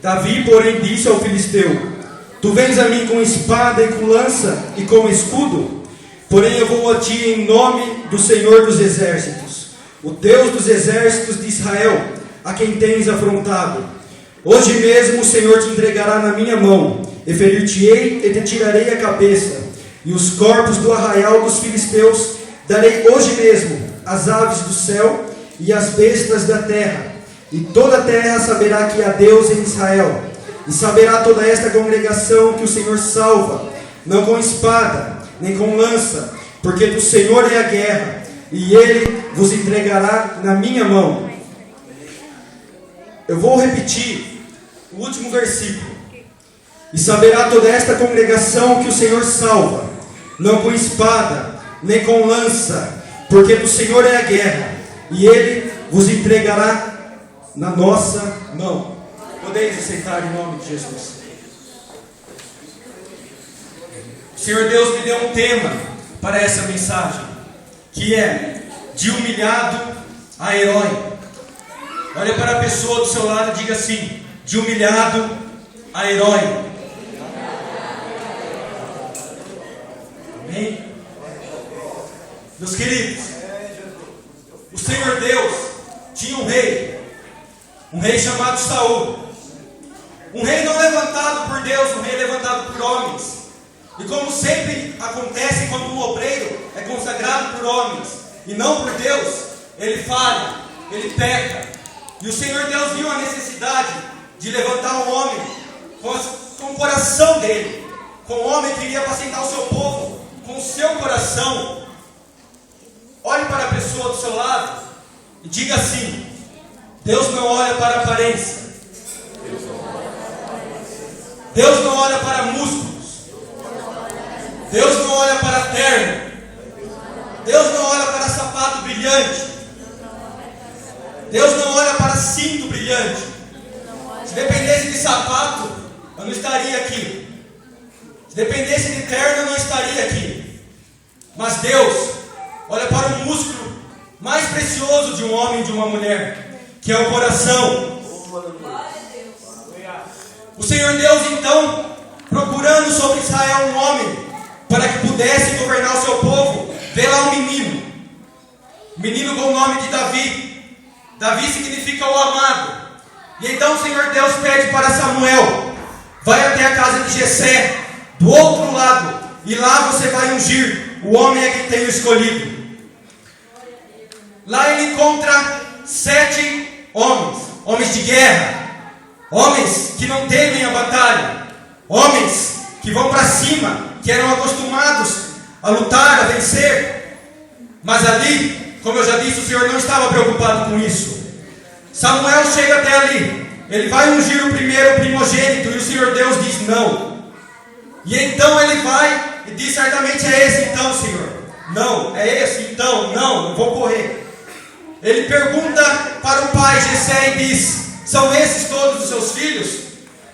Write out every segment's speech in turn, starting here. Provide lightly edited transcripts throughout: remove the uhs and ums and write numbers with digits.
Davi, porém, disse ao filisteu: Tu vens a mim com espada e com lança e com escudo? Porém eu vou a ti em nome do Senhor dos exércitos, o Deus dos exércitos de Israel, a quem tens afrontado. Hoje mesmo o Senhor te entregará na minha mão, e ferir-te-ei e te tirarei a cabeça, e os corpos do arraial dos filisteus darei hoje mesmo às aves do céu e às bestas da terra, e toda a terra saberá que há Deus em Israel, e saberá toda esta congregação que o Senhor salva, não com espada, nem com lança, porque do Senhor é a guerra, e Ele vos entregará na minha mão. Eu vou repetir o último versículo. E saberá toda esta congregação que o Senhor salva, não com espada, nem com lança, porque do Senhor é a guerra, e Ele vos entregará na nossa mão. Podeis aceitar em nome de Jesus. O Senhor Deus me deu um tema para essa mensagem, que é de humilhado a herói. Olha para a pessoa do seu lado e diga assim: de humilhado a herói. Amém? Meus queridos, o Senhor Deus tinha um rei chamado Saul. Um rei não levantado por Deus, um rei levantado por homens. E como sempre acontece quando um obreiro é consagrado por homens e não por Deus, ele falha, ele peca. E o Senhor Deus viu a necessidade de levantar um homem com o coração dele, com um homem que iria apacentar o seu povo, com o seu coração. Olhe para a pessoa do seu lado e diga assim: Deus não olha para a aparência, Deus não olha para músculos, Deus não olha para terno, Deus não olha para sapato brilhante, Deus não olha para cinto brilhante. Se dependesse de sapato, eu não estaria aqui. Se dependesse de terno, eu não estaria aqui. Mas Deus olha para o músculo mais precioso de um homem e de uma mulher, que é o coração. O Senhor Deus, então, procurando sobre Israel um homem para que pudesse governar o seu povo, vê lá um menino com o nome de Davi. Davi significa o amado. E então o Senhor Deus pede para Samuel: vai até a casa de Jessé, do outro lado, e lá você vai ungir o homem a quem tenho escolhido. Lá ele encontra 7 homens de guerra, homens que não temem a batalha, homens que vão para cima, que eram acostumados a lutar, a vencer. Mas ali, como eu já disse, o Senhor não estava preocupado com isso. Samuel chega até ali, ele vai ungir o primeiro primogênito, e o Senhor Deus diz não. E então ele vai e diz: certamente é esse então, Senhor. Não, é esse então, não vou correr. Ele pergunta para o pai Jessé e diz: são esses todos os seus filhos?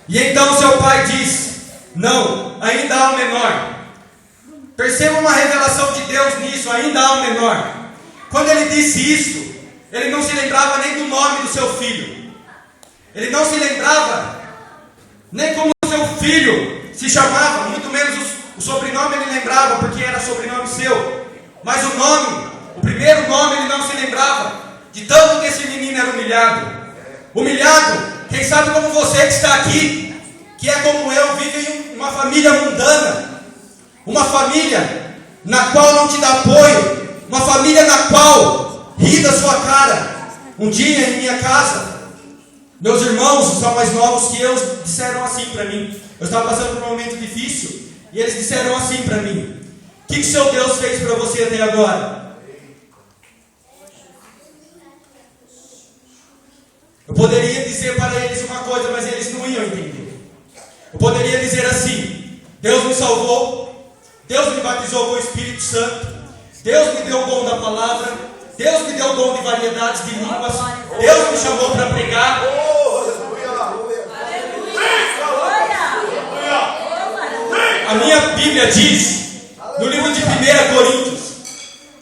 E então seu pai diz: não, ainda há um menor. Perceba uma revelação de Deus nisso: ainda há um menor. Quando ele disse isso, ele não se lembrava nem do nome do seu filho. Ele não se lembrava nem como o seu filho se chamava, muito menos o sobrenome ele lembrava, porque era sobrenome seu. Mas o nome, o primeiro nome, ele não se lembrava, de tanto que esse menino era humilhado. Humilhado, quem sabe como você que está aqui, que é como eu, vive em uma família mundana, uma família na qual não te dá apoio, uma família na qual ri da sua cara. Um dia em minha casa, meus irmãos, são mais novos que eu, disseram assim para mim. Eu estava passando por um momento difícil, e eles disseram assim para mim: o que seu Deus fez para você até agora? Eu poderia dizer para eles uma coisa, mas eles não iam entender. Eu poderia dizer assim: Deus me salvou, Deus me batizou com o Espírito Santo, Deus me deu o dom da palavra, Deus me deu o dom de variedades de línguas, Deus me chamou para pregar. A minha Bíblia diz, no livro de 1 Coríntios,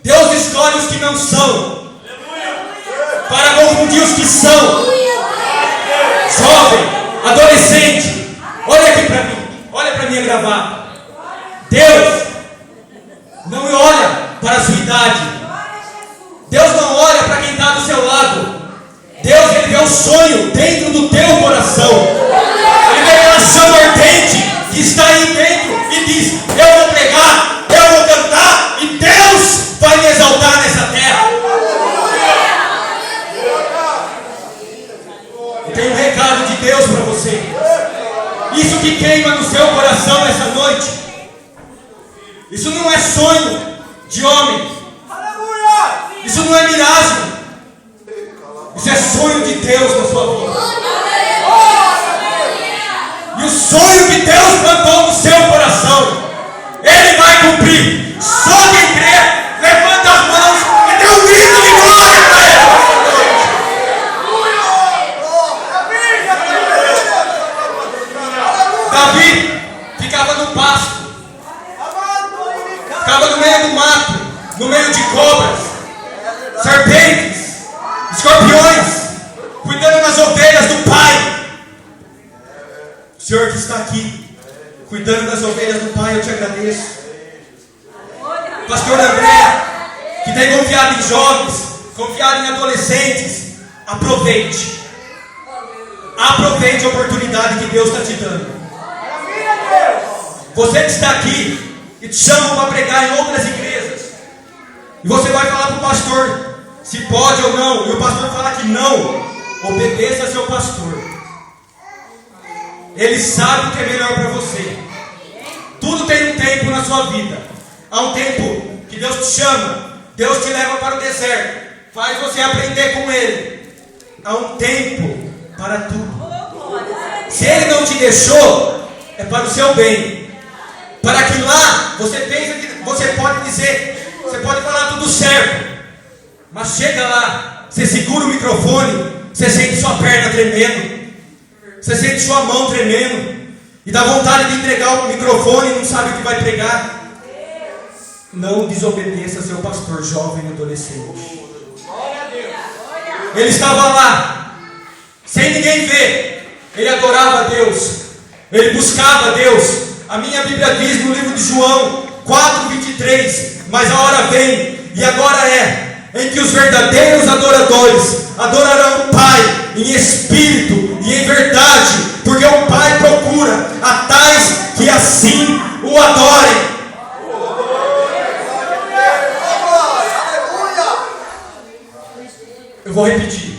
Deus escolhe os que não são, para confundir os que são. Jovem, adolescente, coração. Ele vê aquela chama ardente que está aí dentro e diz: eu vou pregar, eu vou cantar e Deus vai me exaltar nessa terra. E tem um recado de Deus para você. Isso que queima no seu coração essa noite, isso não é sonho de homem, isso não é miragem, isso é sonho de Deus na sua vida. E o sonho que Deus plantou no seu coração, Ele vai cumprir. Só quem crê, levanta as mãos e dê um grito de glória para Ele. Davi ficava no pasto, ficava no meio do mato, no meio de cobras, serpentes, escorpiões, cuidando das ovelhas do Pai. O Senhor que está aqui, cuidando das ovelhas do Pai, eu te agradeço. Pastor André, que tem confiado em jovens, confiado em adolescentes, aproveite. Aproveite a oportunidade que Deus está te dando. Você que está aqui e te chamam para pregar em outras igrejas, e você vai falar para o pastor se pode ou não, e o pastor falar que não, obedeça a seu pastor. Ele sabe o que é melhor para você. Tudo tem um tempo na sua vida. Há um tempo que Deus te chama, Deus te leva para o deserto, faz você aprender com Ele. Há um tempo para tudo. Se Ele não te deixou, é para o seu bem. Para que lá você pense que você pode dizer, você pode falar tudo certo, mas chega lá, você segura o microfone, você sente sua perna tremendo, você sente sua mão tremendo, e dá vontade de entregar o microfone e não sabe o que vai pregar. Não desobedeça seu pastor, jovem e adolescente. Ele estava lá, sem ninguém ver, ele adorava a Deus, ele buscava a Deus. A minha Bíblia diz no livro de João 4:23, mas a hora vem, e agora é, em que os verdadeiros adoradores adorarão o Pai em espírito e em verdade, porque o Pai procura a tais que assim o adorem. Eu vou repetir.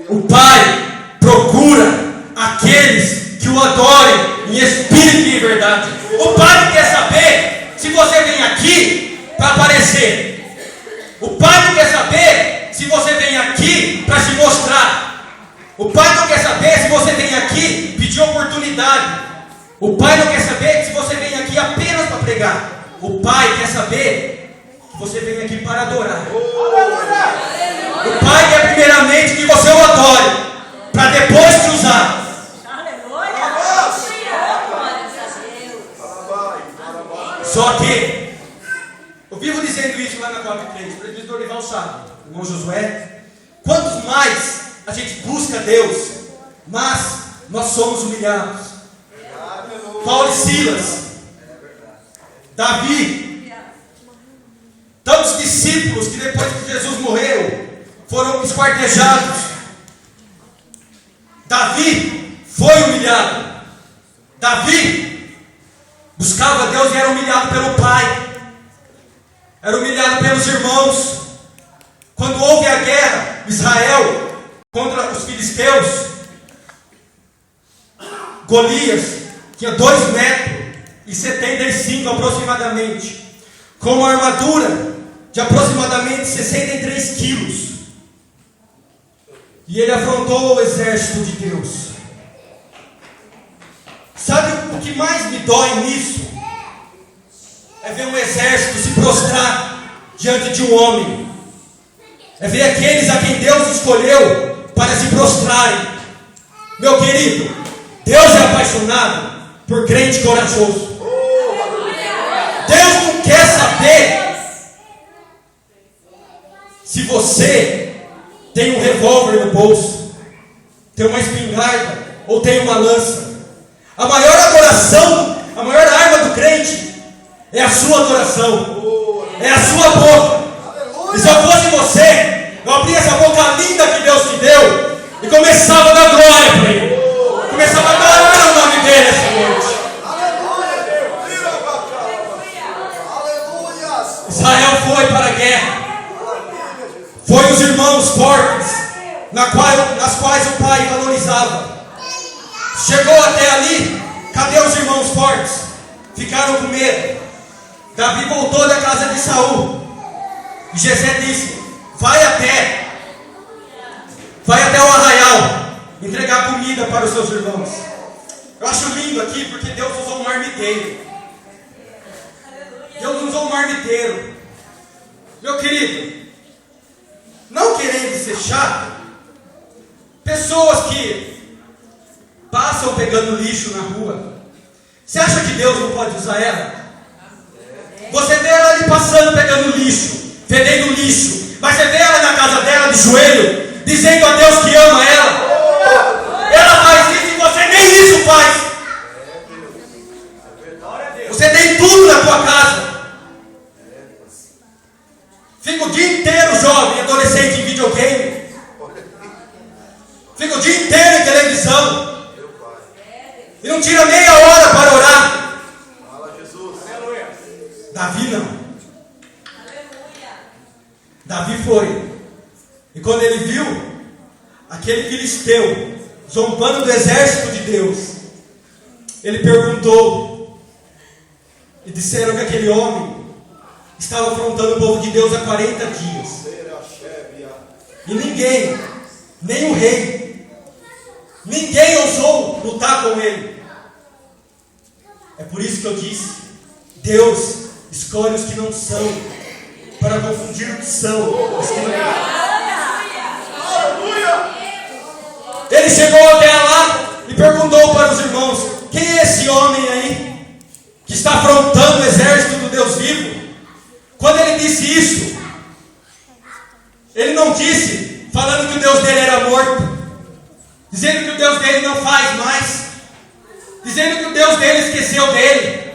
O Pai procura aqueles que o adorem em espírito e em verdade. O Pai não quer saber se você vem aqui para aparecer. O Pai não quer saber se você vem aqui para se mostrar. O Pai não quer saber se você vem aqui pedir oportunidade. O Pai não quer saber se você vem aqui apenas para pregar. O Pai quer saber que você vem aqui para adorar. O Pai quer primeiramente que você o adore, para depois te usar. Só que eu vivo dizendo isso lá na Coab 3, o presbítero Dorival sabe, o irmão Josué. Quantos mais a gente busca Deus, mas nós somos humilhados. Paulo e Silas, Davi, tantos discípulos que depois que Jesus morreu foram esquartejados. Davi foi humilhado. Davi buscava Deus e era humilhado pelo pai, era humilhado pelos irmãos. Quando houve a guerra, Israel contra os filisteus, Golias tinha 2,75 metros aproximadamente, com uma armadura de aproximadamente 63 quilos. E ele afrontou o exército de Deus. Sabe o que mais me dói nisso? É ver um exército se prostrar diante de um homem. É ver aqueles a quem Deus escolheu para se prostrarem. Meu querido, Deus é apaixonado por crente corajoso. Deus não quer saber se você tem um revólver no bolso, tem uma espingarda ou tem uma lança. A maior adoração, a maior arma do crente é a sua adoração, é a sua boca. E se eu fosse você, eu abria essa boca linda que Deus te deu e começava a dar glória para Ele. nas quais o pai valorizava. Chegou até ali, cadê os irmãos fortes? Ficaram com medo. Davi voltou da casa de Saul. E Jessé disse: vai até o arraial entregar comida para os seus irmãos. Eu acho lindo aqui porque Deus usou um marmiteiro. Deus usou um marmiteiro. Meu querido, não querendo ser chato, pessoas que passam pegando lixo na rua, você acha que Deus não pode usar ela? Você vê ela ali passando pegando lixo, fedendo lixo, mas você vê ela na casa dela de joelho, dizendo a Deus que ama ela. Ela faz isso e você nem isso faz. Você tem tudo na tua casa. Fica o dia inteiro jovem, adolescente em videogame. Fica o dia inteiro em televisão. E não tira meia hora para orar. Davi não. Davi foi. E quando ele viu aquele filisteu zombando do exército de Deus, ele perguntou. E disseram que aquele homem estava afrontando o povo de Deus há 40 dias. E ninguém, nem o rei, ninguém ousou lutar com ele. É por isso que eu disse: Deus escolhe os que não são, para confundir os que são. Ele chegou até lá e perguntou para os irmãos: quem é esse homem aí que está afrontando o exército do Deus vivo? Quando ele disse isso, ele não disse falando que o Deus dele era morto, dizendo que o Deus dele não faz mais, dizendo que o Deus dele esqueceu dele.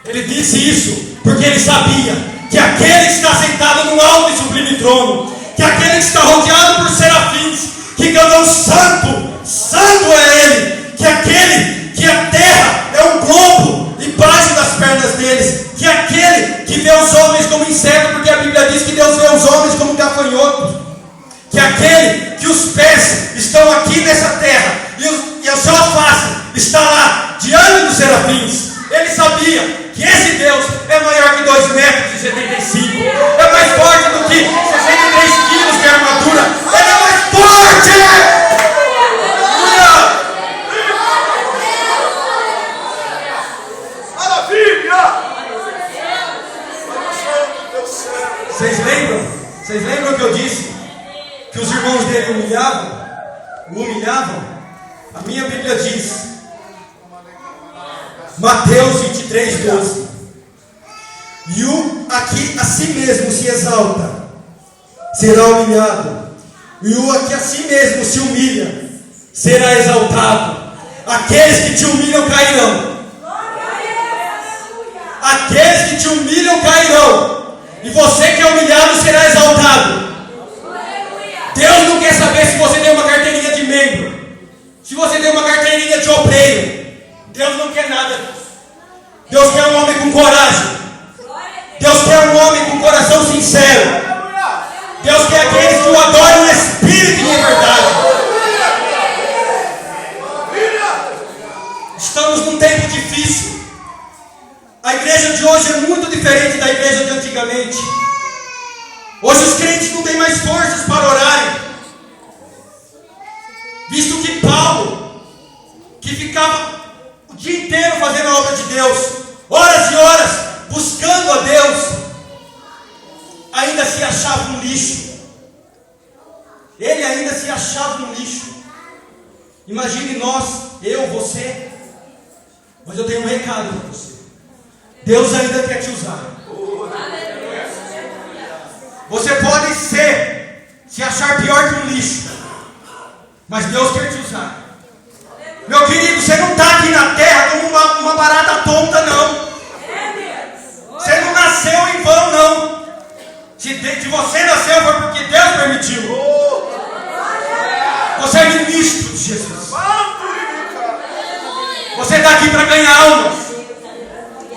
Ele disse isso porque ele sabia que aquele que está sentado no alto e sublime trono, que aquele que está rodeado por serafins, que clamam santo, santo é ele, que aquele que a terra é um globo embaixo das pernas deles, que aquele que vê os homens como inseto, porque a Bíblia diz que Deus vê os homens como gafanhotos, que aquele que os pés estão aqui nessa terra e a sua face está lá diante dos serafins. Ele sabia que esse Deus é maior que 2,75 metros, é mais forte do que 63 quilos de armadura, ele é mais forte. Vocês lembram que eu disse que os irmãos dele o humilhavam? A minha Bíblia diz, Mateus 23, 12: e o que a si mesmo se exalta será humilhado, e o que a si mesmo se humilha será exaltado. Aqueles que te humilham cairão. Aqueles que te humilham cairão. E você que é humilhado será exaltado. Deus não quer saber se você tem uma carteirinha de membro, se você tem uma carteirinha de obreiro. Deus não quer nada disso. Deus quer um homem com coragem. Deus quer um homem com coração sincero. Deus quer aqueles que o adoram em espírito e em verdade. Estamos num tempo difícil. A igreja de hoje é muito diferente da igreja de antigamente. Hoje os crentes não têm mais forças para orarem. Visto que Paulo, que ficava o dia inteiro fazendo a obra de Deus, horas e horas, buscando a Deus, ainda se achava um lixo. Ele ainda se achava um lixo. Imagine nós, eu, você. Mas eu tenho um recado para você. Deus ainda quer te usar. Você pode se achar pior que um lixo, mas Deus quer te usar. Meu querido, você não está aqui na terra como uma barata tonta, não. Você não nasceu em vão, não. Se você nasceu foi porque Deus permitiu. Você é ministro de Jesus. Você está aqui para ganhar almas.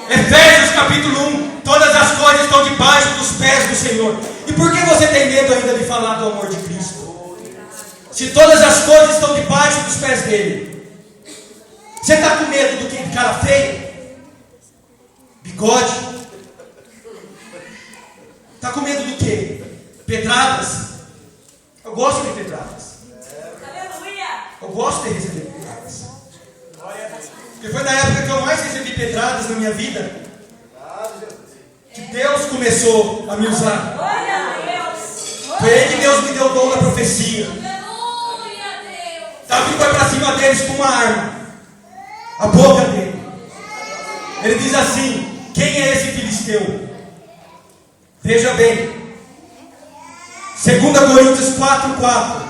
Efésios capítulo 1: todas as coisas estão debaixo dos pés do Senhor. E por que você tem medo ainda de falar do amor de Cristo? Se todas as coisas estão debaixo dos pés dele. Você está com medo do que? Cara feio? Bigode? Está com medo do que? Pedradas? Eu gosto de pedradas. Eu gosto de receber pedradas. Porque foi na época que eu mais recebi pedradas na minha vida que Deus começou a me usar. Foi aí que Deus me deu o dom da profecia. Davi foi para cima deles com uma arma. A boca dele. Ele diz assim: quem é esse filisteu? Veja bem. 2 Coríntios 4:4.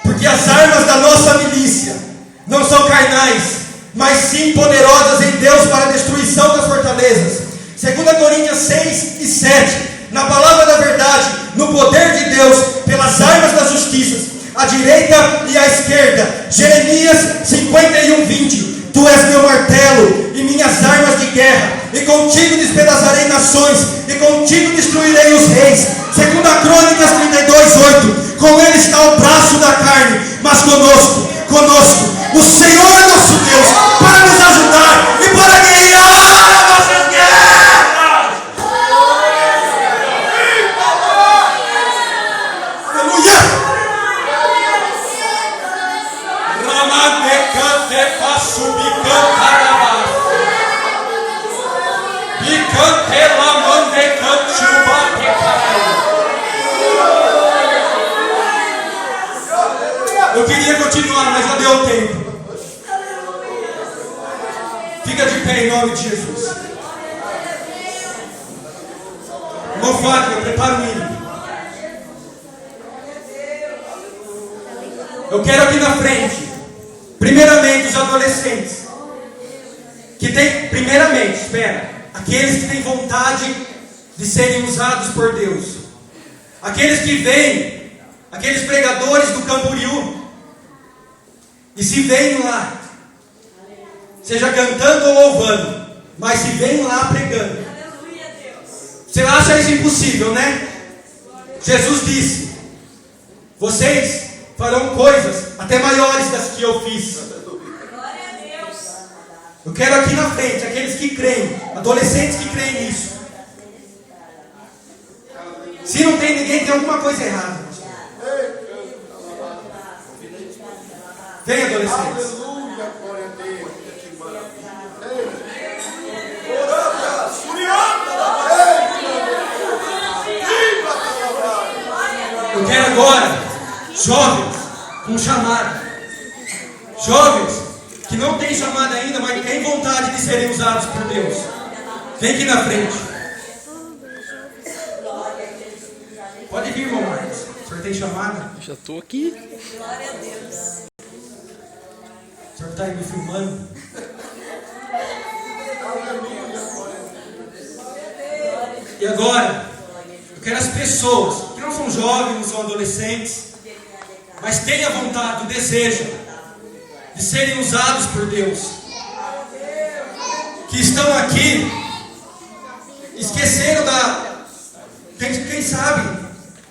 Porque as armas da nossa milícia não são carnais, mas sim poderosas em Deus para a destruição das fortalezas. 2 Coríntios 6:7. Na palavra da verdade, no poder de Deus, pelas armas da justiça, à direita e à esquerda. Jeremias 51:20. Tu és meu martelo e minhas armas de guerra, e contigo despedaçarei nações, e contigo destruirei os reis. 2 Crônicas 32:8. Com ele está o braço da carne, mas conosco, o Senhor é nosso Deus, para nos ajudar e para guerrear as nossas guerras. Aleluia! Ramandecante passubicantarabá. Bicantelamandecanti ubatecarai. Eu queria continuar, mas já deu tempo. Fica de pé em nome de Jesus. Irmão Fábio, prepara o milho. Eu quero aqui na frente, primeiramente os adolescentes, que tem, primeiramente, aqueles que têm vontade de serem usados por Deus. Aqueles que vêm, aqueles pregadores do Camboriú, e se veem lá, seja cantando ou louvando, mas se veem lá pregando. Você acha isso impossível, né? Jesus disse: vocês farão coisas até maiores das que eu fiz. Eu quero aqui na frente, aqueles que creem, adolescentes que creem nisso. Se não tem ninguém, tem alguma coisa errada. Vem, adolescentes. Aleluia, glória a Deus. Que maravilha. Eu quero agora jovens com chamada. Jovens que não têm chamada ainda, mas têm vontade de serem usados por Deus. Vem aqui na frente. Pode vir, irmão Marcos. O senhor tem chamada? Já estou aqui. Glória a Deus. O senhor está aí me filmando? E agora, eu quero as pessoas que não são jovens, não são adolescentes, mas têm a vontade, o desejo de serem usados por Deus, que estão aqui, esqueceram quem sabe,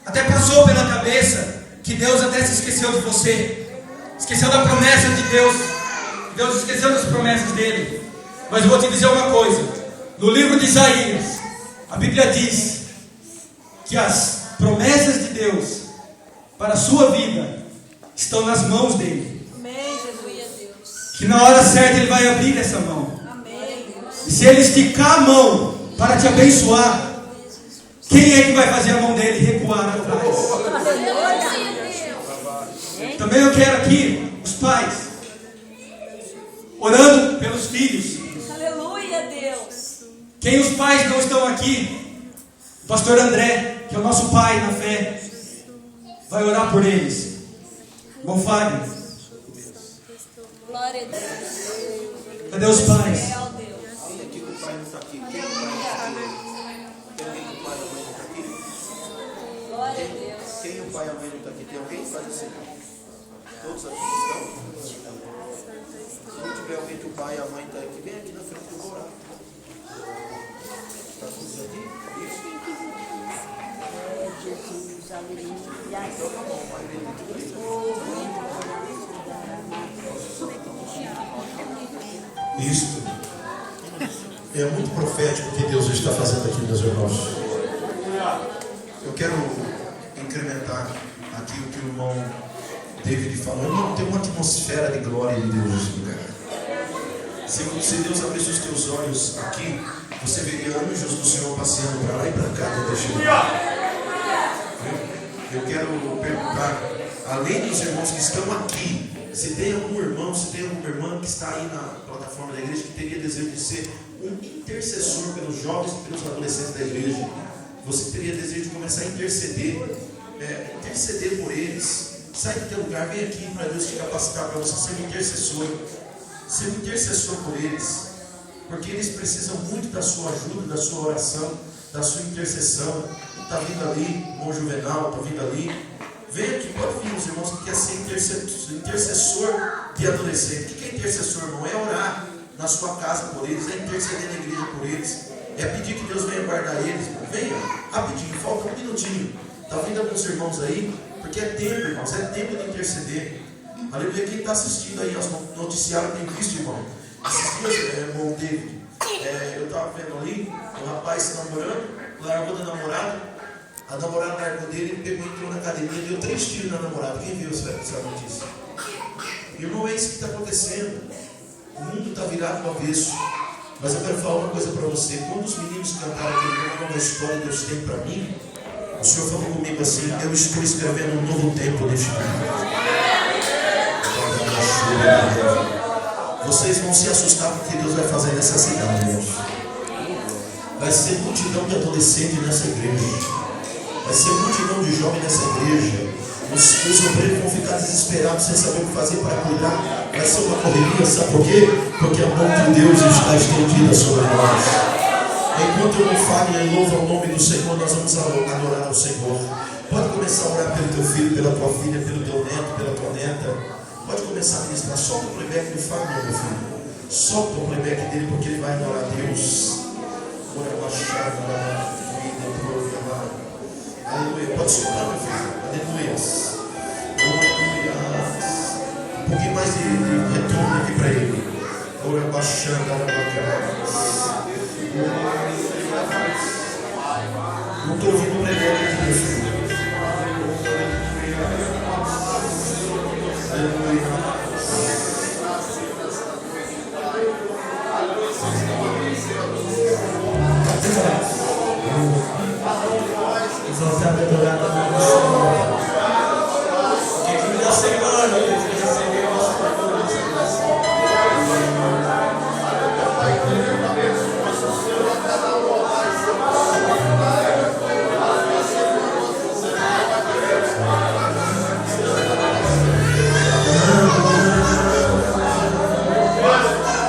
até passou pela cabeça que Deus até se esqueceu de você, esqueceu da promessa de Deus, Deus esqueceu das promessas dele. Mas eu vou te dizer uma coisa: no livro de Isaías, a Bíblia diz que as promessas de Deus para a sua vida estão nas mãos dele. Amém, Jesus. Que na hora certa ele vai abrir essa mão. Amém, Deus. E se ele esticar a mão para te abençoar, quem é que vai fazer a mão dele recuar atrás? Também eu quero aqui os pais orando pelos filhos. Aleluia, Deus. Quem os pais não estão aqui, o pastor André, que é o nosso pai na fé, vai orar por eles. Irmão Fábio, Glória a Deus. cadê os pais? Fiel Deus. Quem aqui que o pai não está aqui? Quem é o pai? Tem alguém que o pai e a mãe não está aqui? Glória a Deus. Quem o pai e a mãe não está aqui? Tem alguém que faz assim? Todos aqui estão? Se não tiver alguém que o pai e a mãe estão aqui, vem aqui na frente que eu vou orar. Está todos aqui? Isso? Isto é muito profético o que Deus está fazendo aqui, meus irmãos. Eu quero incrementar aqui o que o irmão David falou. Irmão, tem uma atmosfera de glória de Deus nesse lugar. Se Deus abrisse os teus olhos aqui, você veria anjos do Senhor passeando para lá e para cá. Eu quero perguntar, além dos irmãos que estão aqui, se tem algum irmão, se tem alguma irmã que está aí na plataforma da igreja que teria desejo de ser um intercessor pelos jovens e pelos adolescentes da igreja, você teria desejo de começar a interceder por eles. Sai do teu lugar, vem aqui para Deus te capacitar para você ser um intercessor por eles, porque eles precisam muito da sua ajuda, da sua oração, da sua intercessão. Está vindo ali, o irmão Juvenal, está vindo ali. Vem aqui, pode vir os irmãos que querem ser intercessor de adolescente. O que é intercessor, irmão? É orar na sua casa por eles, é interceder na igreja por eles, é pedir que Deus venha guardar eles. Venha, rapidinho, falta um minutinho. Está vindo alguns irmãos aí, porque é tempo, irmãos, é tempo de interceder. Aleluia, quem está assistindo aí aos noticiários tem visto, irmão. Esses dias, irmão David, eu estava vendo ali, o rapaz se namorando, largou da namorada. A namorada largou dele, ele pegou, entrou na academia, deu 3 tiros na namorada. Quem viu essa notícia? Irmão, é isso que está acontecendo. O mundo está virado do avesso. Mas eu quero falar uma coisa para você. Quando os meninos cantaram aquele nova história Deus tem para mim, o Senhor falou comigo assim: eu estou escrevendo um novo tempo neste mundo. Vocês vão se assustar com o que Deus vai fazer nessa cidade, irmãos. Vai ser multidão de adolescentes nessa igreja. Vai ser multidão de jovens nessa igreja. Os obreiros vão ficar desesperados sem saber o que fazer para cuidar. Vai ser uma correria, sabe por quê? Porque a mão de Deus está estendida sobre nós. Enquanto eu não falo e louvo ao nome do Senhor, nós vamos adorar ao Senhor. Pode começar a orar pelo teu filho, pela tua filha, pelo teu neto, pela tua neta. Pode começar a ministrar. Solta o playback do Fábio, meu filho. Solta o playback dele, porque ele vai adorar a Deus. Aleluia. Pode soltar, meu filho. Aleluia. Um pouquinho mais de retorno aqui para ele. Ora baixando, não estou ouvindo o playback aqui, meu filho. Aleluia. Exaltado e adorado ao nome do Senhor. Que time da semana, que time da semana.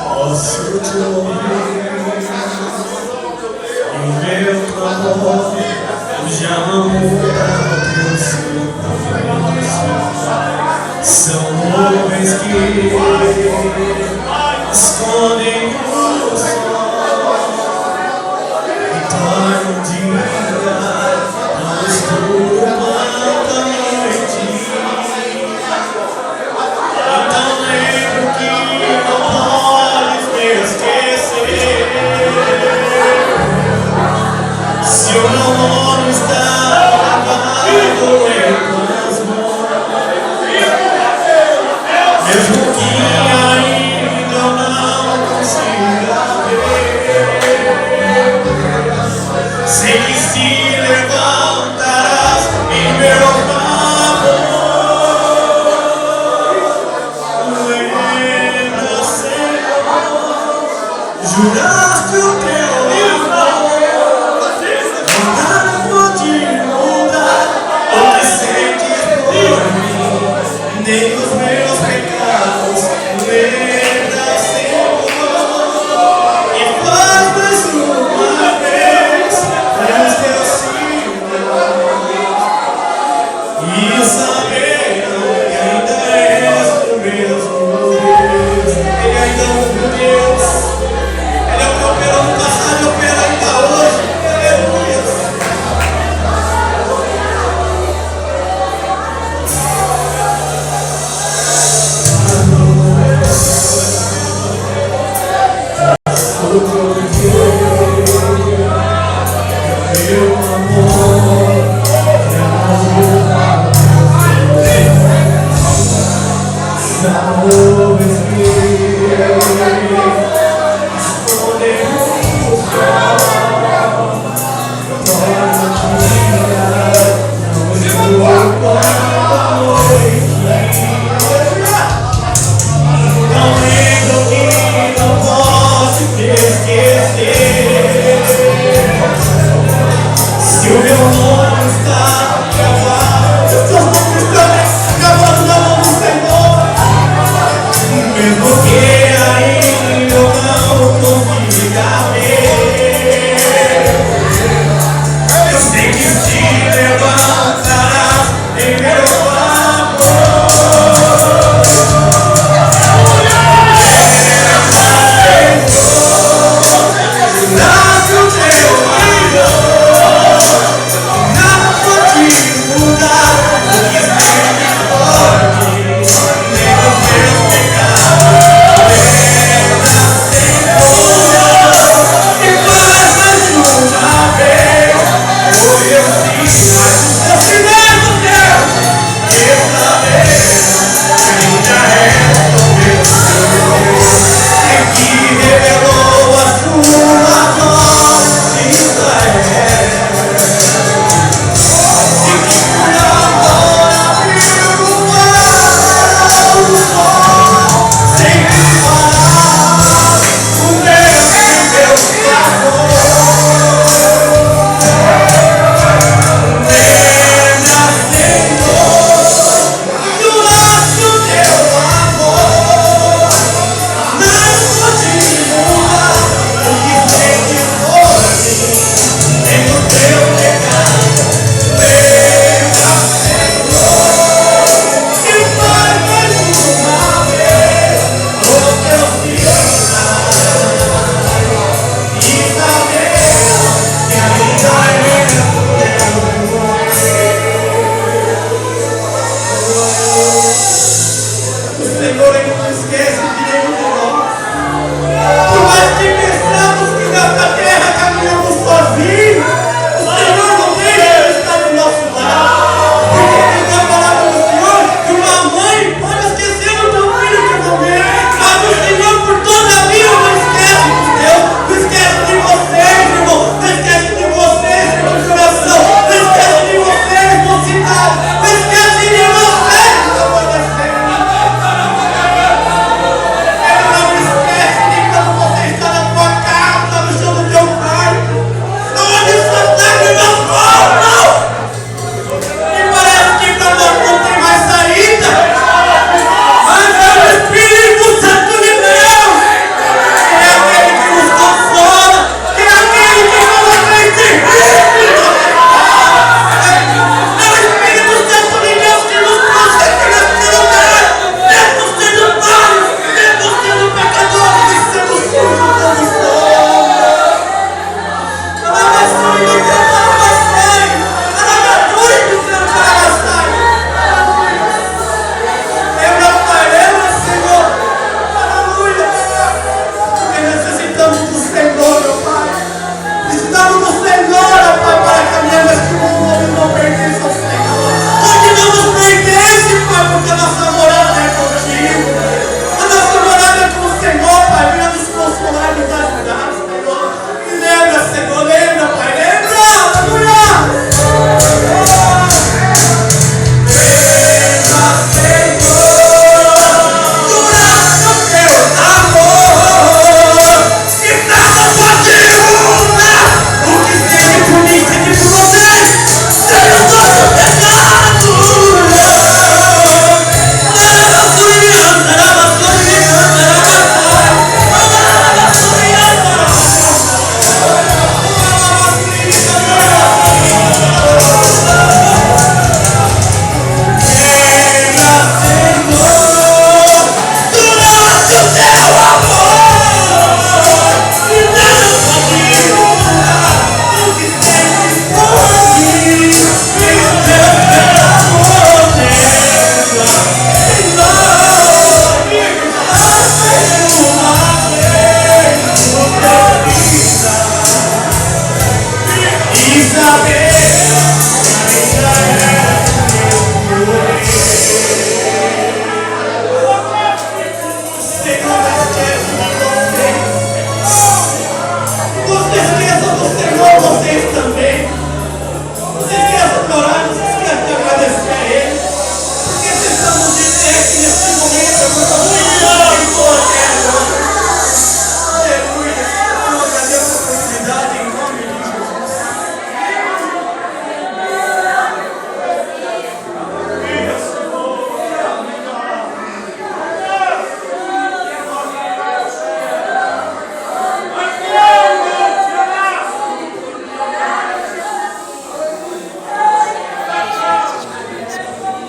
Posso te ouvir em meu clamor. Já não muda o seu são nuvens que escondem o sol e tornam o dia no escuro quanto a noite. Então lembro que não podes me esquecer. Se eu não está apagado em tuas mãos, mesmo que ainda eu não consiga ver, sei que se levantarás em meu favor. Lembra, Senhor, juraste o teu amor. Nada pode mudar o que sentes por mim, nem os meus pecados. Lembra, Senhor, e faz mais uma vez os teus sinais e saber que ainda és o mesmo Deus. Ele ainda é o Deus. Ele é o campeão da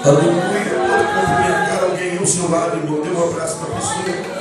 Aleluia. Pode cumprimentar alguém ao seu lado, irmão. Dê um abraço para a pessoa.